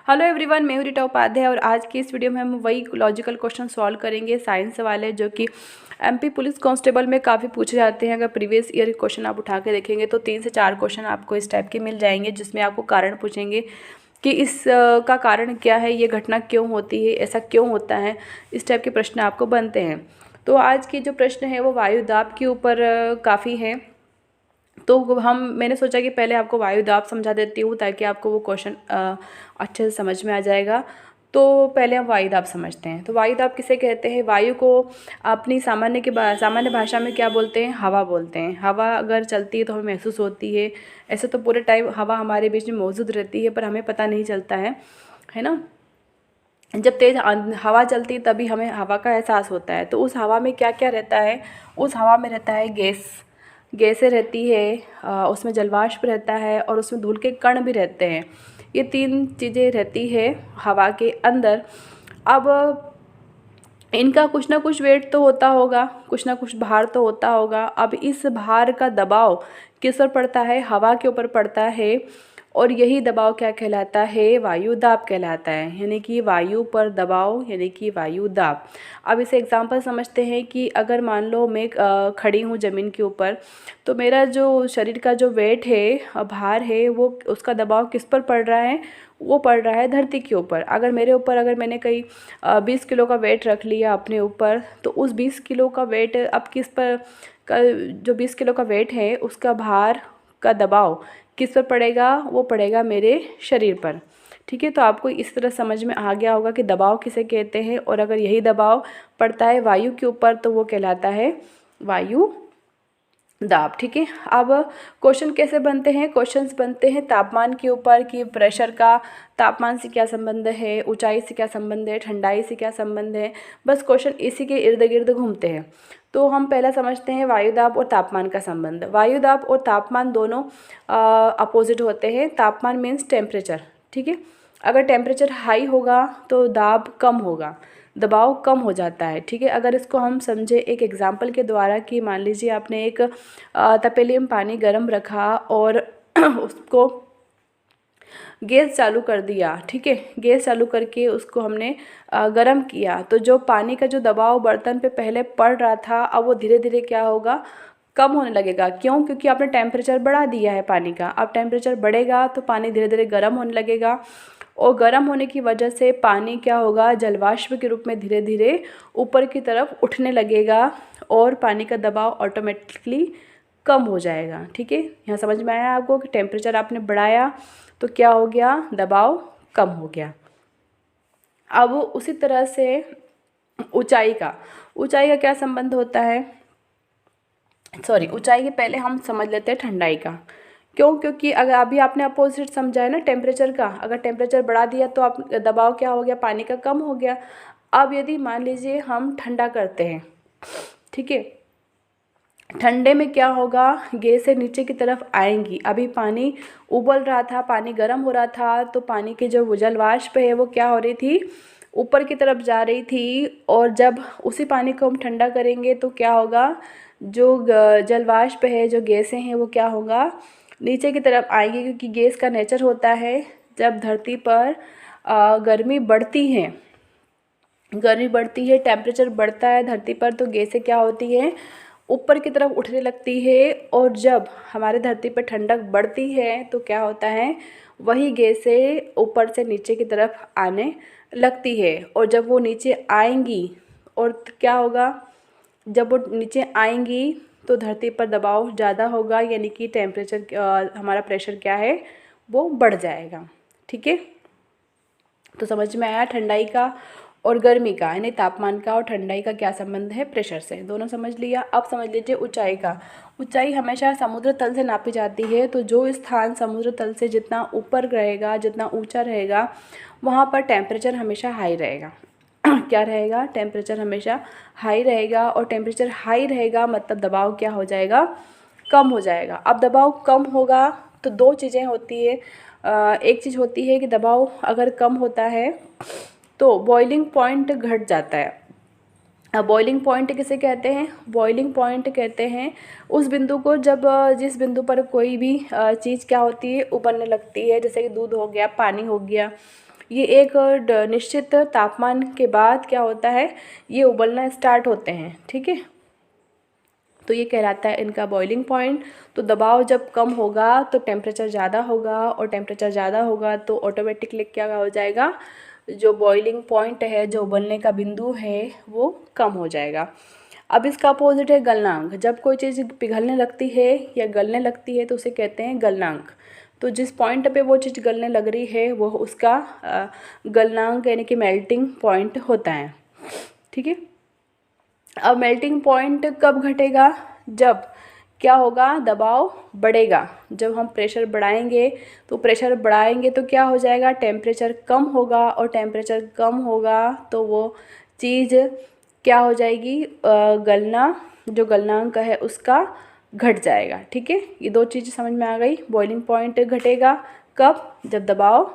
Hello everyone, मैं हूं रीटा उपाध्याय और आज की इस वीडियो में हम वही लॉजिकल क्वेश्चन सॉल्व करेंगे साइंस वाले, जो कि एमपी पुलिस कांस्टेबल में काफ़ी पूछे जाते हैं। अगर प्रीवियस ईयर क्वेश्चन आप उठा के देखेंगे तो 3 से 4 क्वेश्चन आपको इस टाइप के मिल जाएंगे, जिसमें आपको कारण पूछेंगे कि इस का कारण क्या है, ये घटना क्यों होती है, ऐसा क्यों होता है। इस टाइप के प्रश्न आपको बनते हैं। तो आज की जो प्रश्न है वो वायु दाब के ऊपर काफ़ी है। तो मैंने सोचा कि पहले आपको वायु दाब समझा देती हूँ ताकि आपको वो क्वेश्चन अच्छे से समझ में आ जाएगा। तो पहले हम वायु दाब समझते हैं। तो वायु दाब किसे कहते हैं? वायु को अपनी सामान्य भाषा में क्या बोलते हैं? हवा बोलते हैं। हवा अगर चलती है तो हमें महसूस होती है। ऐसे तो पूरे टाइम हवा हमारे बीच में मौजूद रहती है, पर हमें पता नहीं चलता है ना। जब तेज़ हवा चलती है तभी हमें हवा का एहसास होता है। तो उस हवा में क्या क्या रहता है? उस हवा में रहता है गैसें रहती है, उसमें जलवाष्प रहता है और उसमें धूल के कण भी रहते हैं। ये 3 चीज़ें रहती है हवा के अंदर। अब इनका कुछ ना कुछ वेट तो होता होगा, कुछ ना कुछ भार तो होता होगा। अब इस भार का दबाव किस पर पड़ता है? हवा के ऊपर पड़ता है, और यही दबाव क्या कहलाता है? वायु दाब कहलाता है। यानी कि वायु पर दबाव यानी कि वायु दाब। अब इसे एग्जांपल समझते हैं कि अगर मान लो मैं खड़ी हूँ ज़मीन के ऊपर, तो मेरा जो शरीर का जो वेट है, भार है, वो उसका दबाव किस पर पड़ रहा है? वो पड़ रहा है धरती के ऊपर। अगर मेरे ऊपर मैंने कहीं 20 किलो का वेट रख लिया अपने ऊपर, तो उस 20 किलो का वेट अब किस पर जो 20 किलो का वेट है उसका भार का दबाव किस पर पड़ेगा? वो पड़ेगा मेरे शरीर पर। ठीक है, तो आपको इस तरह समझ में आ गया होगा कि दबाव किसे कहते हैं, और अगर यही दबाव पड़ता है वायु के ऊपर तो वो कहलाता है वायु दाब। ठीक है, अब क्वेश्चन कैसे बनते हैं? क्वेश्चंस बनते हैं तापमान के ऊपर कि प्रेशर का तापमान से क्या संबंध है, ऊंचाई से क्या संबंध है, ठंडाई से क्या संबंध है। बस क्वेश्चन इसी के इर्द गिर्द घूमते हैं। तो हम पहला समझते हैं वायु दाब और तापमान का संबंध। वायु दाब और तापमान दोनों अपोजिट होते हैं। तापमान मीन्स टेम्परेचर। ठीक है, अगर टेम्परेचर हाई होगा तो दाब कम होगा, दबाव कम हो जाता है। ठीक है, अगर इसको हम समझे एक एग्जांपल के द्वारा कि मान लीजिए आपने एक तपेली में पानी गर्म रखा और उसको गैस चालू कर दिया। ठीक है, गैस चालू करके उसको हमने गर्म किया, तो जो पानी का जो दबाव बर्तन पे पहले पड़ रहा था, अब वो धीरे धीरे क्या होगा? कम होने लगेगा। क्यों? क्योंकि आपने टेम्परेचर बढ़ा दिया है पानी का। अब टेम्परेचर बढ़ेगा तो पानी धीरे धीरे गर्म होने लगेगा, और गर्म होने की वजह से पानी क्या होगा? जलवाष्प के रूप में धीरे धीरे ऊपर की तरफ उठने लगेगा, और पानी का दबाव ऑटोमेटिकली कम हो जाएगा। ठीक है, यहाँ समझ में आया आपको कि टेम्परेचर आपने बढ़ाया तो क्या हो गया? दबाव कम हो गया। अब उसी तरह से ऊंचाई का क्या संबंध होता है? ऊंचाई के पहले हम समझ लेते हैं ठंडाई का। क्यों? क्योंकि अगर अभी आपने अपोजिट समझा है ना टेम्परेचर का। अगर टेम्परेचर बढ़ा दिया तो आप दबाव क्या हो गया? पानी का कम हो गया। अब यदि मान लीजिए हम ठंडा करते हैं, ठीक है, ठंडे में क्या होगा? गैसें नीचे की तरफ आएंगी। अभी पानी उबल रहा था, पानी गर्म हो रहा था, तो पानी की जो जलवाष्प है वो क्या हो रही थी? ऊपर की तरफ जा रही थी। और जब उसी पानी को हम ठंडा करेंगे तो क्या होगा? जो जलवाष्प है, जो गैसें हैं, वो क्या होगा? नीचे की तरफ आएंगी, क्योंकि गैस का नेचर होता है जब धरती पर गर्मी बढ़ती है, टेम्परेचर बढ़ता है धरती पर, तो गैसें क्या होती हैं? ऊपर की तरफ उठने लगती है। और जब हमारे धरती पर ठंडक बढ़ती है तो क्या होता है? वही गैसें ऊपर से नीचे की तरफ आने लगती है। और जब वो नीचे आएंगी, और क्या होगा? जब वो नीचे आएंगी तो धरती पर दबाव ज़्यादा होगा, यानी कि टेम्परेचर हमारा प्रेशर क्या है? वो बढ़ जाएगा। ठीक है, तो समझ में आया ठंडाई का और गर्मी का, यानी तापमान का और ठंडाई का क्या संबंध है? प्रेशर से। दोनों समझ लिया। अब समझ लीजिए ऊंचाई का। ऊंचाई हमेशा समुद्र तल से नापी जाती है। तो जो स्थान समुद्र तल से जितना ऊपर रहेगा, जितना ऊंचा रहेगा, वहाँ पर टेम्परेचर हमेशा हाई रहेगा। क्या रहेगा? टेम्परेचर हमेशा हाई रहेगा। और टेम्परेचर हाई रहेगा मतलब दबाव क्या हो जाएगा? कम हो जाएगा। अब दबाव कम होगा तो 2 चीज़ें होती है। एक चीज़ होती है कि दबाव अगर कम होता है तो बॉइलिंग पॉइंट घट जाता है। अब बॉइलिंग पॉइंट किसे कहते हैं? बॉइलिंग पॉइंट कहते हैं उस बिंदु को जब जिस बिंदु पर कोई भी चीज़ क्या होती है? उबलने लगती है। जैसे कि दूध हो गया, पानी हो गया, ये एक निश्चित तापमान के बाद क्या होता है, ये उबलना स्टार्ट होते हैं। ठीक है, तो ये कहलाता है इनका बॉइलिंग पॉइंट। तो दबाव जब कम होगा तो टेम्परेचर ज़्यादा होगा, और टेम्परेचर ज़्यादा होगा तो ऑटोमेटिकली क्या हो जाएगा, जो बॉइलिंग पॉइंट है, जो उबलने का बिंदु है, वो कम हो जाएगा। अब इसका अपोजिट है गलनांक। जब कोई चीज़ पिघलने लगती है या गलने लगती है तो उसे कहते हैं गलनांक। तो जिस पॉइंट पे वो चीज़ गलने लग रही है वो उसका गलनांक यानी कि मेल्टिंग पॉइंट होता है। ठीक है, अब मेल्टिंग पॉइंट कब घटेगा, जब क्या होगा, दबाव बढ़ेगा। जब हम प्रेशर बढ़ाएंगे तो क्या हो जाएगा, टेम्परेचर कम होगा, और टेम्परेचर कम होगा तो वो चीज़ क्या हो जाएगी, गलना, जो गलनांक है उसका घट जाएगा। ठीक है, ये दो चीज़ें समझ में आ गई। बॉइलिंग पॉइंट घटेगा कब, जब दबाव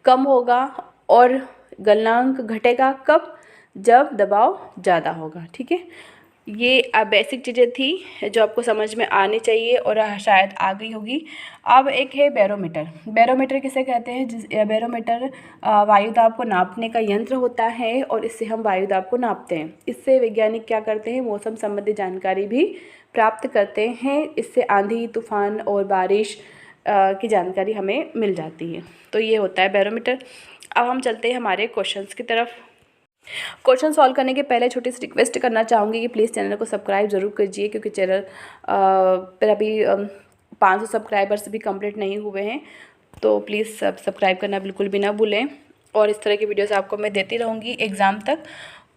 कम होगा, और गलनांक घटेगा कब, जब दबाव ज़्यादा होगा। ठीक है, ये बेसिक चीज़ें थी जो आपको समझ में आनी चाहिए और शायद आ गई होगी। अब एक है बैरोमीटर। बैरोमीटर किसे कहते हैं, बैरोमीटर वायु दाब को नापने का यंत्र होता है, और इससे हम वायु दाब को नापते हैं। इससे वैज्ञानिक क्या करते हैं, मौसम संबंधी जानकारी भी प्राप्त करते हैं। इससे आंधी, तूफान और बारिश की जानकारी हमें मिल जाती है। तो ये होता है बैरोमीटर। अब हम चलते हैं हमारे क्वेश्चंस की तरफ। क्वेश्चन सॉल्व करने के पहले छोटी सी रिक्वेस्ट करना चाहूँगी कि प्लीज़ चैनल को सब्सक्राइब ज़रूर कीजिए, क्योंकि चैनल पर अभी 500 सब्सक्राइबर्स भी कंप्लीट नहीं हुए हैं। तो प्लीज़ सब्सक्राइब करना बिल्कुल भी ना भूलें, और इस तरह की वीडियोस आपको मैं देती रहूँगी एग्ज़ाम तक।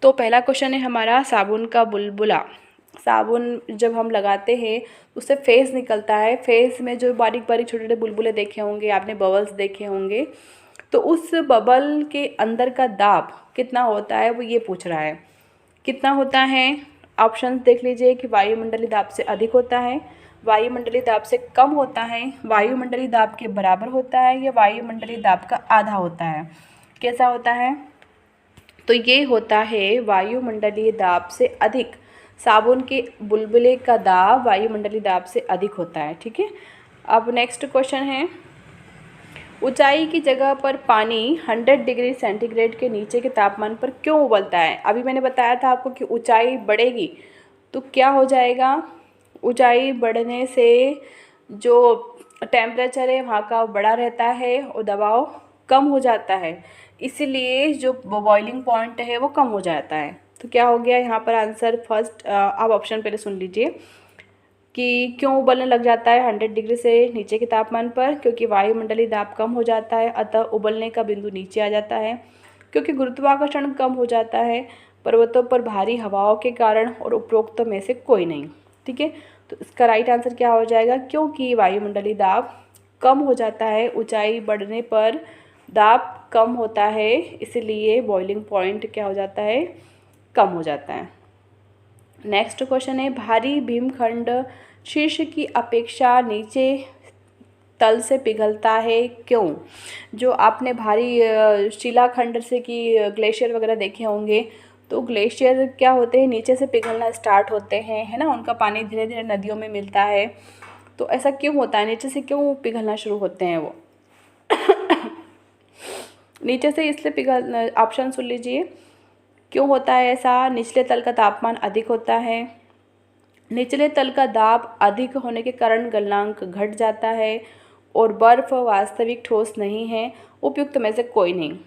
तो पहला क्वेश्चन है हमारा, साबुन का बुलबुला। साबुन जब हम लगाते हैं उससे फेस निकलता है। फेस में जो बारीक बारीक छोटे छोटे बुलबुले देखे होंगे आपने, बबल्स देखे होंगे, तो उस बबल के अंदर का दाब कितना होता है, वो ये पूछ रहा है। कितना होता है, ऑप्शंस देख लीजिए कि वायुमंडलीय दाब से अधिक होता है, वायुमंडलीय दाब से कम होता है, वायुमंडलीय दाब के बराबर होता है, या वायुमंडलीय दाब का आधा होता है। कैसा होता है, तो ये होता है वायुमंडलीय दाब से अधिक। साबुन के बुलबुले का दाब वायुमंडलीय दाब से अधिक होता है। ठीक है, अब नेक्स्ट क्वेश्चन है, ऊंचाई की जगह पर पानी 100 डिग्री सेंटीग्रेड के नीचे के तापमान पर क्यों उबलता है। अभी मैंने बताया था आपको कि ऊंचाई बढ़ेगी तो क्या हो जाएगा, ऊंचाई बढ़ने से जो टेम्परेचर है वहाँ का बड़ा रहता है और दबाव कम हो जाता है, इसीलिए जो बॉइलिंग पॉइंट है वो कम हो जाता है। तो क्या हो गया यहाँ पर आंसर फर्स्ट। आप ऑप्शन पहले सुन लीजिए कि क्यों उबलने लग जाता है 100 डिग्री से नीचे के तापमान पर, क्योंकि वायुमंडलीय दाब कम हो जाता है, अतः उबलने का बिंदु नीचे आ जाता है। क्योंकि गुरुत्वाकर्षण कम हो जाता है पर्वतों पर भारी हवाओं के कारण, और उपरोक्त में से कोई नहीं। ठीक है, तो इसका राइट आंसर क्या हो जाएगा, क्योंकि वायुमंडलीय दाब कम हो जाता है, ऊंचाई बढ़ने पर दाब कम होता है, इसलिए बॉइलिंग पॉइंट क्या हो जाता है, कम हो जाता है। नेक्स्ट क्वेश्चन है, भारी भीमखंड शीर्ष की अपेक्षा नीचे तल से पिघलता है क्यों। जो आपने भारी शिलाखंड से की ग्लेशियर वगैरह देखे होंगे, तो ग्लेशियर क्या होते हैं, नीचे से पिघलना स्टार्ट होते हैं, है ना, उनका पानी धीरे धीरे नदियों में मिलता है। तो ऐसा क्यों होता है, नीचे से क्यों पिघलना शुरू होते हैं वो नीचे से इसलिए पिघल, ऑप्शन सुन लीजिए क्यों होता है ऐसा। निचले तल का तापमान अधिक होता है, निचले तल का दाब अधिक होने के कारण गलनांक घट जाता है, और बर्फ वास्तविक ठोस नहीं है, उपयुक्त में से कोई नहीं।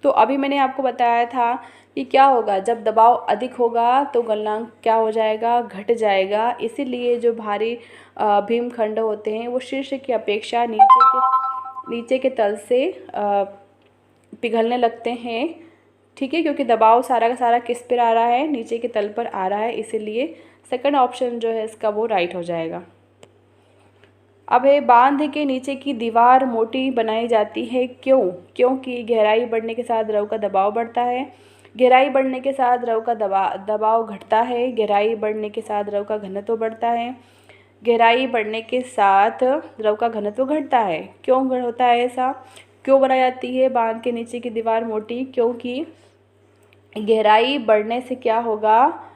तो अभी मैंने आपको बताया था कि क्या होगा, जब दबाव अधिक होगा तो गलनांक क्या हो जाएगा, घट जाएगा। इसीलिए जो भारी भीमखंड होते हैं वो शीर्ष की अपेक्षा नीचे के तल से पिघलने लगते हैं। ठीक है, क्योंकि दबाव सारा का सारा किस पर आ रहा है, नीचे के तल पर आ रहा है, इसीलिए सेकंड ऑप्शन जो है इसका वो राइट हो जाएगा। अब है, बांध के नीचे की दीवार मोटी बनाई जाती है क्यों। क्योंकि गहराई बढ़ने के साथ द्रव का दबाव बढ़ता है, गहराई बढ़ने के साथ द्रव का दबाव घटता है, गहराई बढ़ने के साथ द्रव का घनत्व बढ़ता है, गहराई बढ़ने के साथ द्रव का घनत्व घटता है। क्यों होता है ऐसा, क्यों बनाई जाती है बांध के नीचे की दीवार मोटी, क्योंकि गहराई बढ़ने से क्या होगा,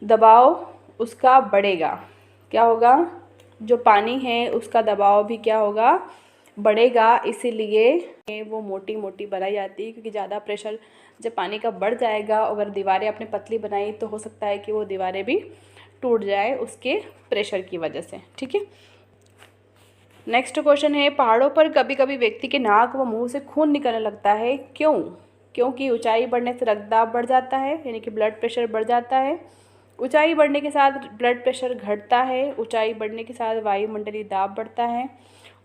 दबाव उसका बढ़ेगा। क्या होगा, जो पानी है उसका दबाव भी क्या होगा, बढ़ेगा, इसीलिए वो मोटी मोटी बनाई जाती है, क्योंकि ज़्यादा प्रेशर जब पानी का बढ़ जाएगा, अगर दीवारें आपने पतली बनाई तो हो सकता है कि वो दीवारें भी टूट जाए उसके प्रेशर की वजह से। ठीक है, नेक्स्ट क्वेश्चन है, पहाड़ों पर कभी कभी व्यक्ति के नाक व मुंह से खून निकलने लगता है, क्यों? क्योंकि ऊंचाई बढ़ने से रक्तदाब बढ़ जाता है, यानी कि ब्लड प्रेशर बढ़ जाता है। ऊंचाई बढ़ने के साथ ब्लड प्रेशर घटता है। ऊंचाई बढ़ने के साथ वायुमंडलीय दाब बढ़ता है।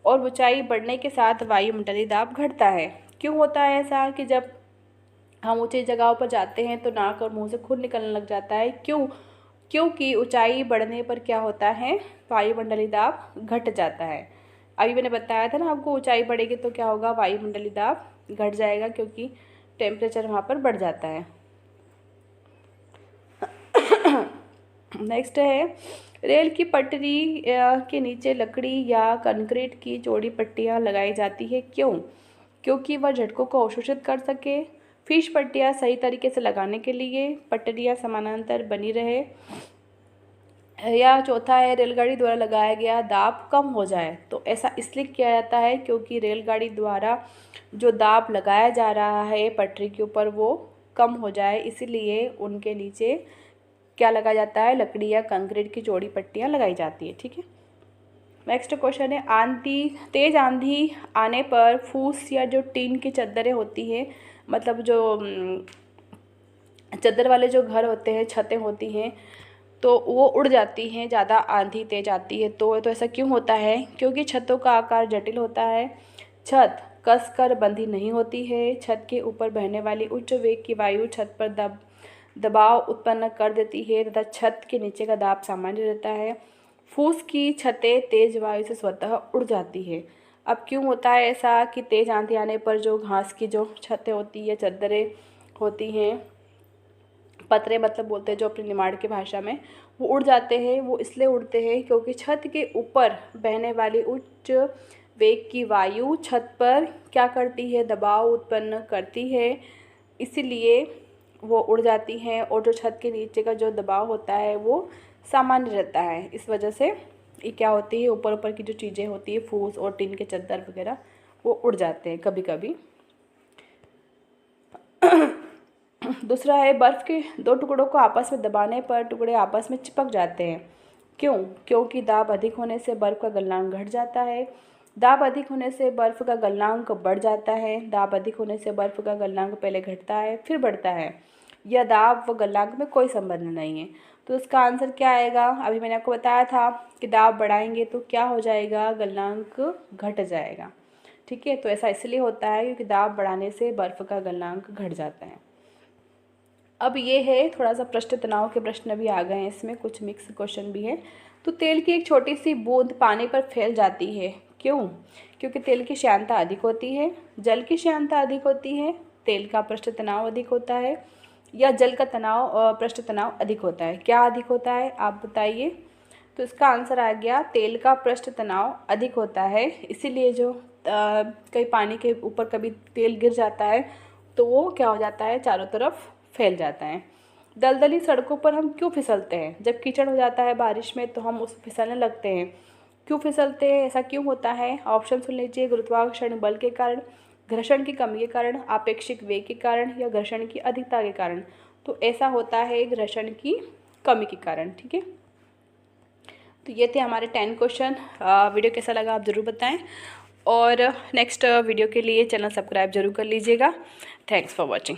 और ऊंचाई बढ़ने के साथ वायुमंडलीय दाब घटता है। क्यों होता है ऐसा कि जब हम ऊंची जगहों पर जाते हैं तो नाक और मुंह से खून निकलने लग जाता है? क्यों? क्योंकि ऊंचाई बढ़ने पर क्या होता है, वायुमंडलीय दाब घट जाता है। अभी मैंने बताया था ना आपको, ऊंचाई बढ़ेगी तो क्या होगा, वायुमंडलीय दाब घट जाएगा, क्योंकि टेम्परेचर वहाँ पर बढ़ जाता है। नेक्स्ट है, रेल की पटरी के नीचे लकड़ी या कंक्रीट की चौड़ी पट्टियाँ लगाई जाती है, क्यों? क्योंकि वह झटकों को अवशोषित कर सके। फिश पट्टियाँ सही तरीके से लगाने के लिए, पटरियाँ समानांतर बनी रहे, या चौथा है, रेलगाड़ी द्वारा लगाया गया दाब कम हो जाए। तो ऐसा इसलिए किया जाता है क्योंकि रेलगाड़ी द्वारा जो दाब लगाया जा रहा है पटरी के ऊपर वो कम हो जाए, इसीलिए उनके नीचे क्या लगाया जाता है, लकड़ी या कंक्रीट की चौड़ी पट्टियाँ लगाई जाती है। ठीक है, नेक्स्ट क्वेश्चन है, तेज आंधी आने पर फूस या जो टीन की चद्दरें होती हैं, मतलब जो चद्दर वाले जो घर होते हैं, छतें होती हैं, तो वो उड़ जाती हैं, ज़्यादा आंधी तेज आती है तो ऐसा क्यों होता है? क्योंकि छतों का आकार जटिल होता है। छत कसकर बंधी नहीं होती है। छत के ऊपर बहने वाली उच्च वेग की वायु छत पर दबाव उत्पन्न कर देती है तथा छत के नीचे का दाब सामान्य रहता है। फूस की छतें तेज वायु से स्वतः उड़ जाती है। अब क्यों होता है ऐसा कि तेज आंधी आने पर जो घास की जो छतें होती है, चद्दरें होती हैं, पतरे मतलब बोलते हैं जो अपनी निमाड़ की भाषा में, वो उड़ जाते हैं। वो इसलिए उड़ते हैं क्योंकि छत के ऊपर बहने वाली उच्च वेग की वायु छत पर क्या करती है, दबाव उत्पन्न करती है, इसीलिए वो उड़ जाती हैं। और जो छत के नीचे का जो दबाव होता है वो सामान्य रहता है। इस वजह से ये क्या होती है, ऊपर ऊपर की जो चीज़ें होती है, फूस और टीन के चद्दर वगैरह, वो उड़ जाते हैं कभी कभी। दूसरा है, बर्फ़ के दो टुकड़ों को आपस में दबाने पर टुकड़े आपस में चिपक जाते हैं, क्यों? क्योंकि दाब अधिक होने से बर्फ़ का गलनांक घट जाता है। दाब अधिक होने से बर्फ़ का गलनांक बढ़ जाता है। दाब अधिक होने से बर्फ़ का गलनांक पहले घटता है फिर बढ़ता है। यह दाब व गलनांक में कोई संबंध नहीं है। तो इसका आंसर क्या आएगा? अभी मैंने आपको बताया था कि दाब बढ़ाएंगे तो क्या हो जाएगा, गलनांक घट जाएगा। ठीक है, तो ऐसा इसलिए होता है क्योंकि दाब बढ़ाने से बर्फ़ का गलनांक घट जाता है। अब ये है थोड़ा सा पृष्ठ तनाव के प्रश्न भी आ गए हैं, इसमें कुछ मिक्स क्वेश्चन भी है। तो तेल की एक छोटी सी बूंद पानी पर फैल जाती है, क्यों? क्योंकि तेल की श्यानता अधिक होती है। जल की श्यानता अधिक होती है, तेल का पृष्ठ तनाव अधिक होता है, या जल का तनाव पृष्ठ तनाव अधिक होता है? क्या अधिक होता है आप बताइए। तो इसका आंसर आ गया, तेल का पृष्ठ तनाव अधिक होता है। इसीलिए जो कहीं पानी के ऊपर कभी तेल गिर जाता है तो वो क्या हो जाता है, चारों तरफ फैल जाता है। दलदली सड़कों पर हम क्यों फिसलते हैं? जब कीचड़ हो जाता है बारिश में तो हम उस फिसलने लगते हैं। क्यों फिसलते हैं, ऐसा क्यों होता है? ऑप्शन सुन लीजिए, गुरुत्वाकर्षण बल के कारण, घर्षण की कमी के कारण, आपेक्षिक वेग के कारण, या घर्षण की अधिकता के कारण। तो ऐसा होता है घर्षण की कमी के कारण। ठीक है, तो ये थे हमारे 10 क्वेश्चन। वीडियो कैसा लगा आप ज़रूर बताएं, और नेक्स्ट वीडियो के लिए चैनल सब्सक्राइब जरूर कर लीजिएगा। Thanks for watching.